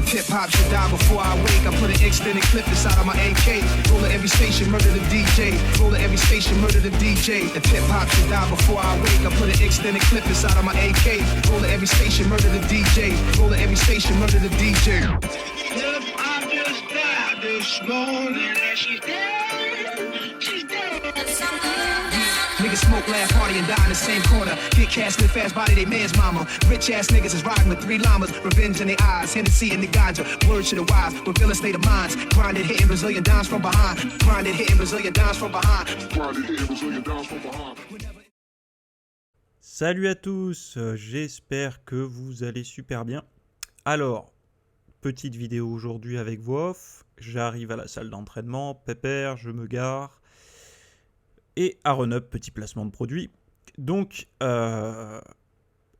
If hip-hop should die before I wake, I put an extended clip inside of my AK. Roll at every station, murder the DJ. Roll at every station, murder the DJ. If hip-hop should die before I wake, I put an extended clip inside of my AK. Roll at every station, murder the DJ. Roll at every station, murder the DJ. Hip-hop just died this morning and she's dead. She's dead. Niggas smoke, laugh, party, and die in the same corner. Get cash, live fast, body, they man's mama. Rich ass niggas is riding with 3 llamas. Revenge in their eyes, Hennessy in the ganja. Words to the wise, reveal a state of minds. Grinded, hitting Brazilian dimes from behind. Grinded, hitting Brazilian dimes from behind. Grinded, hitting Brazilian dimes from behind. Salut à tous, j'espère que vous allez super bien. Alors, petite vidéo aujourd'hui avec voix off. J'arrive à la salle d'entraînement, pépère, je me gare. Et à run-up, petit placement de produit. Donc,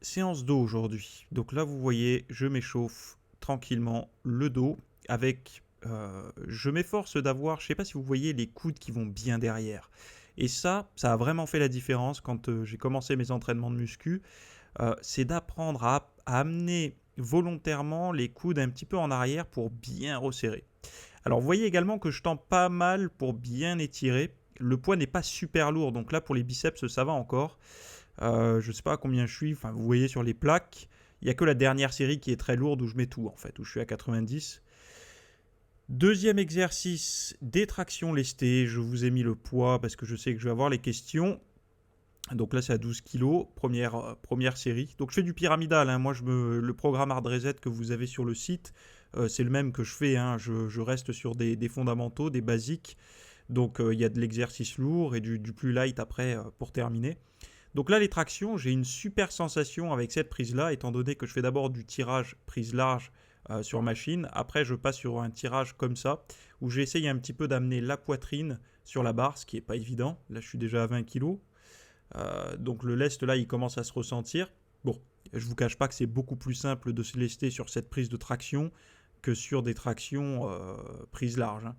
séance dos aujourd'hui. Donc là, vous voyez, je m'échauffe tranquillement le dos avec... je m'efforce d'avoir, je ne sais pas si vous voyez, les coudes qui vont bien derrière. Et ça a vraiment fait la différence quand j'ai commencé mes entraînements de muscu. C'est d'apprendre à amener volontairement les coudes un petit peu en arrière pour bien resserrer. Alors, vous voyez également que je tends pas mal pour bien étirer. Le poids n'est pas super lourd, donc là pour les biceps ça va encore. Je ne sais pas à combien je suis, enfin vous voyez sur les plaques, il n'y a que la dernière série qui est très lourde où je mets tout en fait, où je suis à 90. Deuxième exercice, des tractions lestées, je vous ai mis le poids parce que je sais que je vais avoir les questions. Donc là c'est à 12 kg, première série. Donc je fais du pyramidal, hein. Moi le programme Hard Reset que vous avez sur le site, c'est le même que je fais, hein. Je reste sur des fondamentaux, des basiques. Donc il y a de l'exercice lourd et du plus light après pour terminer. Donc là les tractions, j'ai une super sensation avec cette prise-là, étant donné que je fais d'abord du tirage prise large sur machine. Après je passe sur un tirage comme ça, où j'essaye un petit peu d'amener la poitrine sur la barre, ce qui n'est pas évident. Là je suis déjà à 20 kg. Donc le lest là il commence à se ressentir. Bon, je ne vous cache pas que c'est beaucoup plus simple de se lester sur cette prise de traction que sur des tractions prise large, hein.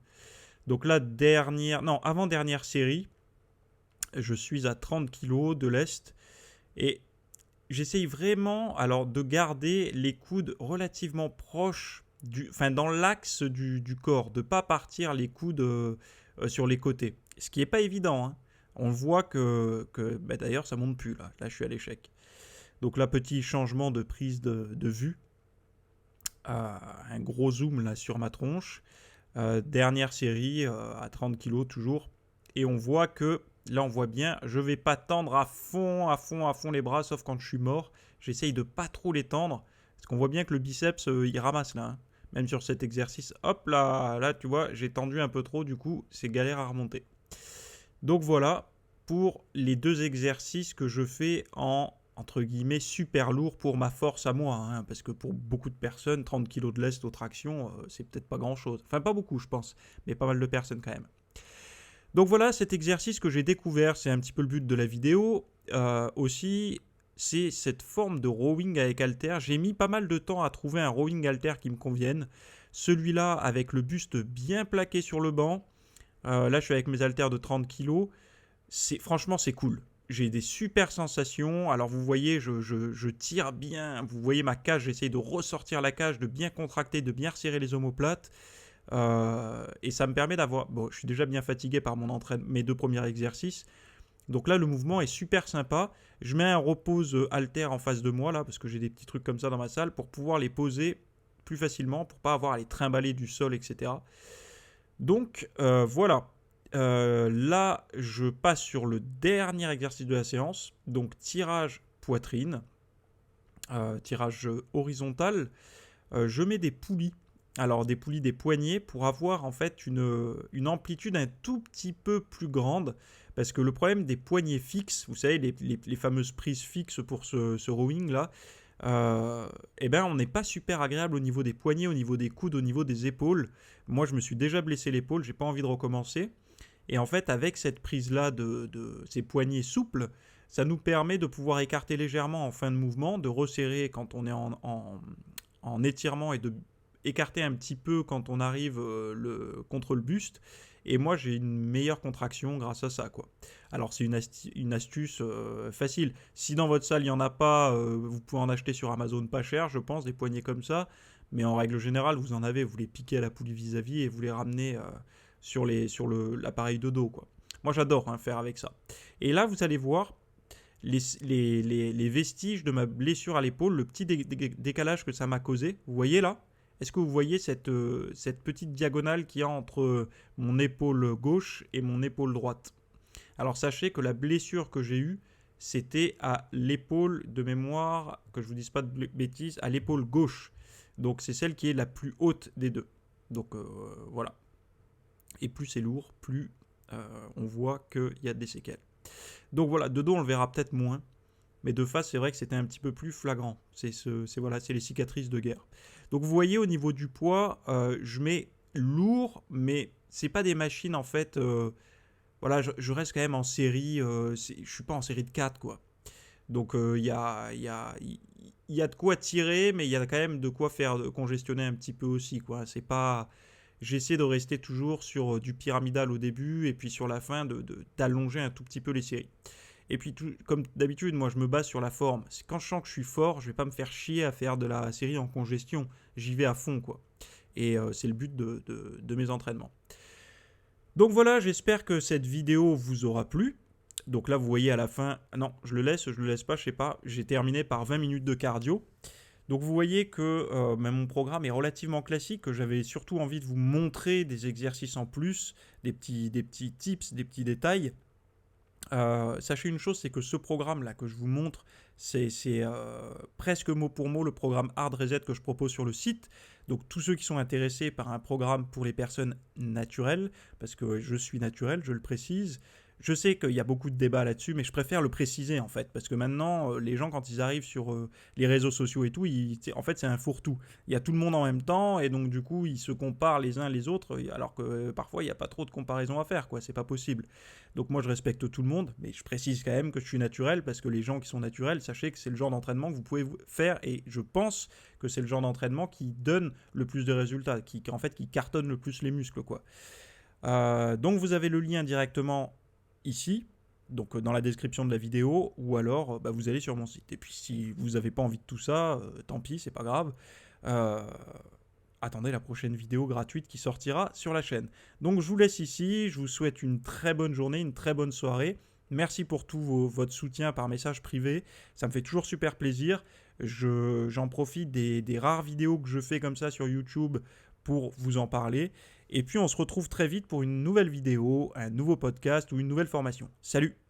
Donc là, avant-dernière série, je suis à 30 kg de lest et j'essaye vraiment de garder les coudes relativement proches, dans l'axe du corps, de ne pas partir les coudes sur les côtés. Ce qui n'est pas évident, hein. On voit que d'ailleurs ça ne monte plus là. Là je suis à l'échec. Donc là, petit changement de prise de vue. Un gros zoom là sur ma tronche. Dernière série à 30 kg toujours, et on voit que là on voit bien, je vais pas tendre à fond les bras, sauf quand je suis mort. J'essaye de pas trop les tendre parce qu'on voit bien que le biceps il ramasse là, hein. Même sur cet exercice, hop là tu vois, j'ai tendu un peu trop, du coup c'est galère à remonter. Donc voilà pour les 2 exercices que je fais en entre guillemets super lourd pour ma force à moi, hein, parce que pour beaucoup de personnes, 30 kg de lest aux tractions, c'est peut-être pas grand chose. Enfin pas beaucoup je pense, mais pas mal de personnes quand même. Donc voilà cet exercice que j'ai découvert, c'est un petit peu le but de la vidéo. Aussi, c'est cette forme de rowing avec halter. J'ai mis pas mal de temps à trouver un rowing halter qui me convienne. Celui-là avec le buste bien plaqué sur le banc. Là je suis avec mes halters de 30 kg. Franchement c'est cool. J'ai des super sensations. Alors vous voyez, je tire bien. Vous voyez ma cage, j'essaye de ressortir la cage, de bien contracter, de bien resserrer les omoplates. Et ça me permet d'avoir... Bon, je suis déjà bien fatigué par mes 2 premiers exercices. Donc là, le mouvement est super sympa. Je mets un repose halter en face de moi, là, parce que j'ai des petits trucs comme ça dans ma salle, pour pouvoir les poser plus facilement, pour pas avoir à les trimballer du sol, etc. Donc, voilà. Là, je passe sur le dernier exercice de la séance, donc tirage poitrine, tirage horizontal. Je mets des poulies, des poulies des poignets pour avoir en fait une amplitude un tout petit peu plus grande, parce que le problème des poignets fixes, vous savez les fameuses prises fixes pour ce rowing là, on n'est pas super agréable au niveau des poignets, au niveau des coudes, au niveau des épaules. Moi je me suis déjà blessé l'épaule, j'ai pas envie de recommencer. Et en fait, avec cette prise-là de ces poignets souples, ça nous permet de pouvoir écarter légèrement en fin de mouvement, de resserrer quand on est en étirement et de écarter un petit peu quand on arrive contre le buste. Et moi, j'ai une meilleure contraction grâce à ça, quoi. Alors, c'est une astuce facile. Si dans votre salle, il n'y en a pas, vous pouvez en acheter sur Amazon pas cher, je pense, des poignées comme ça. Mais en règle générale, vous en avez, vous les piquez à la poulie vis-à-vis et vous les ramenez sur l'appareil de dos, quoi. Moi, j'adore faire avec ça. Et là, vous allez voir les vestiges de ma blessure à l'épaule, le petit décalage que ça m'a causé. Vous voyez là ? Est-ce que vous voyez cette petite diagonale qu'il y a entre mon épaule gauche et mon épaule droite ? Alors sachez que la blessure que j'ai eue, c'était à l'épaule de mémoire, que je vous dise pas de bêtises, à l'épaule gauche. Donc c'est celle qui est la plus haute des deux. Donc voilà. Et plus c'est lourd, plus on voit qu'il y a des séquelles. Donc voilà, de dos on le verra peut-être moins. Mais de face, c'est vrai que c'était un petit peu plus flagrant. C'est les cicatrices de guerre. Donc vous voyez, au niveau du poids, je mets lourd, mais c'est pas des machines en fait. Voilà, je reste quand même en série. Je suis pas en série de 4, quoi. Donc il y a de quoi tirer, mais il y a quand même de quoi faire congestionner un petit peu aussi, quoi. C'est pas. J'essaie de rester toujours sur du pyramidal au début et puis sur la fin d'allonger un tout petit peu les séries. Et puis, comme d'habitude, moi, je me base sur la forme. Quand je sens que je suis fort, je vais pas me faire chier à faire de la série en congestion. J'y vais à fond, quoi. Et c'est le but de mes entraînements. Donc voilà, j'espère que cette vidéo vous aura plu. Donc là, vous voyez à la fin... Non, je le laisse pas, je sais pas. J'ai terminé par 20 minutes de cardio. Donc vous voyez que mon programme est relativement classique, que j'avais surtout envie de vous montrer des exercices en plus, des petits tips, des petits détails. Sachez une chose, c'est que ce programme-là que je vous montre, c'est presque mot pour mot le programme Hard Reset que je propose sur le site. Donc tous ceux qui sont intéressés par un programme pour les personnes naturelles, parce que je suis naturel, je le précise. Je sais qu'il y a beaucoup de débats là-dessus, mais je préfère le préciser en fait, parce que maintenant, les gens quand ils arrivent sur les réseaux sociaux et tout, en fait c'est un fourre-tout. Il y a tout le monde en même temps, et donc du coup, ils se comparent les uns les autres, alors que parfois, il n'y a pas trop de comparaison à faire, quoi, c'est pas possible. Donc moi, je respecte tout le monde, mais je précise quand même que je suis naturel, parce que les gens qui sont naturels, sachez que c'est le genre d'entraînement que vous pouvez faire, et je pense que c'est le genre d'entraînement qui donne le plus de résultats, qui cartonne le plus les muscles, quoi. Donc vous avez le lien directement ici, donc dans la description de la vidéo, ou alors vous allez sur mon site. Et puis si vous n'avez pas envie de tout ça, tant pis, c'est pas grave. Attendez la prochaine vidéo gratuite qui sortira sur la chaîne. Donc je vous laisse ici, je vous souhaite une très bonne journée, une très bonne soirée. Merci pour tout votre soutien par message privé, ça me fait toujours super plaisir. J'en profite des rares vidéos que je fais comme ça sur YouTube pour vous en parler. Et puis on se retrouve très vite pour une nouvelle vidéo, un nouveau podcast ou une nouvelle formation. Salut!